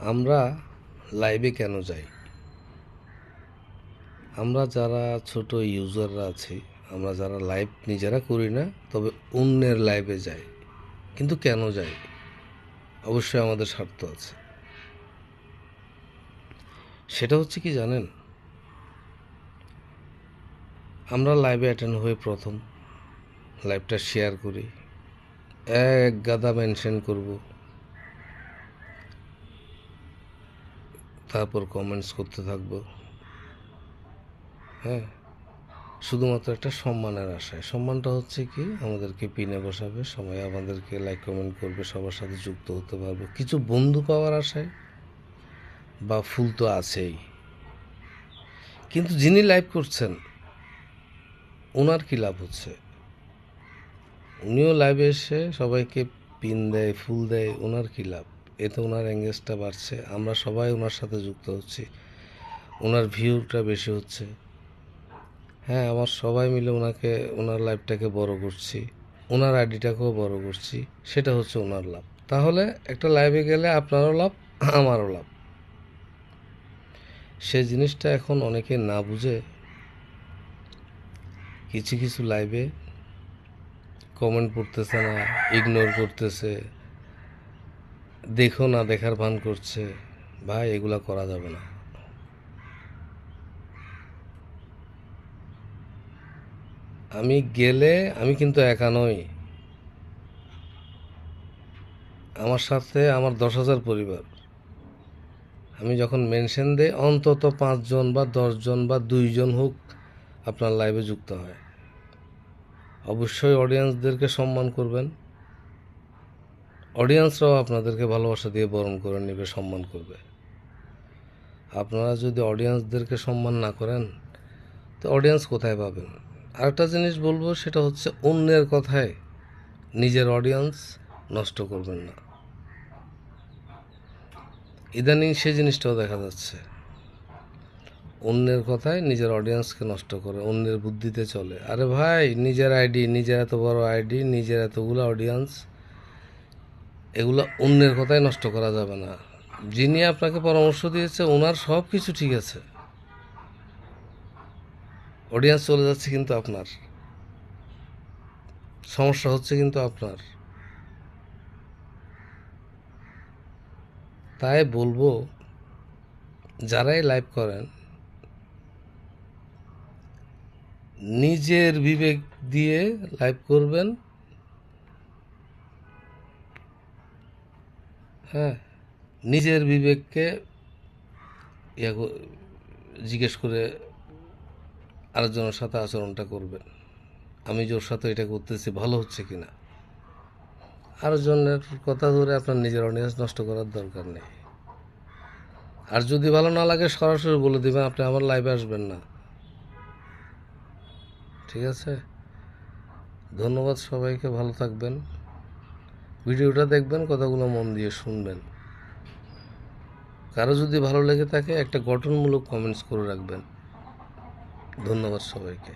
আমরা লাইভে কেন যাই? আমরা যারা ছোট ইউজাররা আছি, আমরা যারা লাইভ নিজেরা করি না, তবে অন্যের লাইভে যাই। কিন্তু কেন যাই? অবশ্যই আমাদের স্বার্থ আছে। সেটা হচ্ছে কি জানেন? আমরা লাইভে অ্যাটেন্ড হয়ে প্রথম লাইভটা শেয়ার করি, এক গাদা মেনশন করব, তারপর কমেন্টস করতে থাকবো। হ্যাঁ, শুধুমাত্র একটা সম্মানের আশায়। সম্মানটা হচ্ছে কি, আমাদেরকে পিনে বসাবে, সবাই আমাদেরকে লাইক কমেন্ট করবে, সবার সাথে যুক্ত হতে পারবো, কিছু বন্ধু পাওয়ার আশায়, বা ফুল তো আছেই। কিন্তু যিনি লাইভ করছেন ওনার কী লাভ হচ্ছে? উনিও লাইভে এসে সবাইকে পিন দেয়, ফুল দেয়, ওনার কী লাভ? এতে ওনার এঙ্গেজটা বাড়ছে, আমরা সবাই ওনার সাথে যুক্ত হচ্ছি, ওনার ভিউটা বেশি হচ্ছে। হ্যাঁ, আমার সবাই মিলে ওনার লাইভটাকে বড় করছি, ওনার আইডিটাকেও বড় করছি, সেটা হচ্ছে ওনার লাভ। তাহলে একটা লাইভে গেলে আপনারও লাভ, আমারও লাভ। সে জিনিসটা এখন অনেকে না বুঝে কিছু কিছু লাইভে কমেন্ট পড়তেছে না, ইগনোর করতেছে, দেখো না দেখার ভান করছে। ভাই, এগুলা করা যাবে না। আমি গেলে আমি কিন্তু একা নই, আমার সাথে আমার 10,000 পরিবার। আমি যখন মেনশন দেই, অন্তত 5 জন বা 10 জন বা 2 জন হোক আপনার লাইভে যুক্ত হয়। অবশ্যই অডিয়েন্সদেরকে সম্মান করবেন, অডিয়েন্সরাও আপনাদেরকে ভালোবাসা দিয়ে বরণ করে নেবে, সম্মান করবে। আপনারা যদি অডিয়েন্সদেরকে সম্মান না করেন, তো অডিয়েন্স কোথায় পাবেন? আরেকটা জিনিস বলবো, সেটা হচ্ছে অন্যের কথায় নিজের অডিয়েন্স নষ্ট করবেন না। ইদানিং সেই জিনিসটাও দেখা যাচ্ছে, অন্যের কথায় নিজের অডিয়েন্সকে নষ্ট করে, অন্যের বুদ্ধিতে চলে। আরে ভাই, নিজের আইডি, নিজের এত বড় আইডি, নিজের এতগুলো অডিয়েন্স, এগুলো অন্যের কথায় নষ্ট করা যাবে না। যিনি আপনাকে পরামর্শ দিয়েছে ওনার সব কিছু ঠিক আছে, অডিয়েন্স চলে যাচ্ছে কিন্তু আপনার, সমস্যা হচ্ছে কিন্তু আপনার। তাই বলবো, যারাই লাইভ করেন নিজের বিবেক দিয়ে লাইভ করবেন। হ্যাঁ, নিজের বিবেককে জিজ্ঞেস করে আরেকজনের সাথে আচরণটা করবেন। আমি যে ওর সাথে এটা করতেছি ভালো হচ্ছে কিনা। আরেকজনের কথা ধরে আপনার নিজের অডিয়েন্স নষ্ট করার দরকার নেই। আর যদি ভালো না লাগে সরাসরি বলে দেবেন, আপনি আমার লাইভে আসবেন না। ঠিক আছে? ধন্যবাদ সবাইকে, ভালো থাকবেন। ভিডিওটা দেখবেন, কথাগুলো মন দিয়ে শুনবেন। কারো যদি ভালো লেগে থাকে একটা গঠনমূলক কমেন্টস করে রাখবেন। ধন্যবাদ সবাইকে।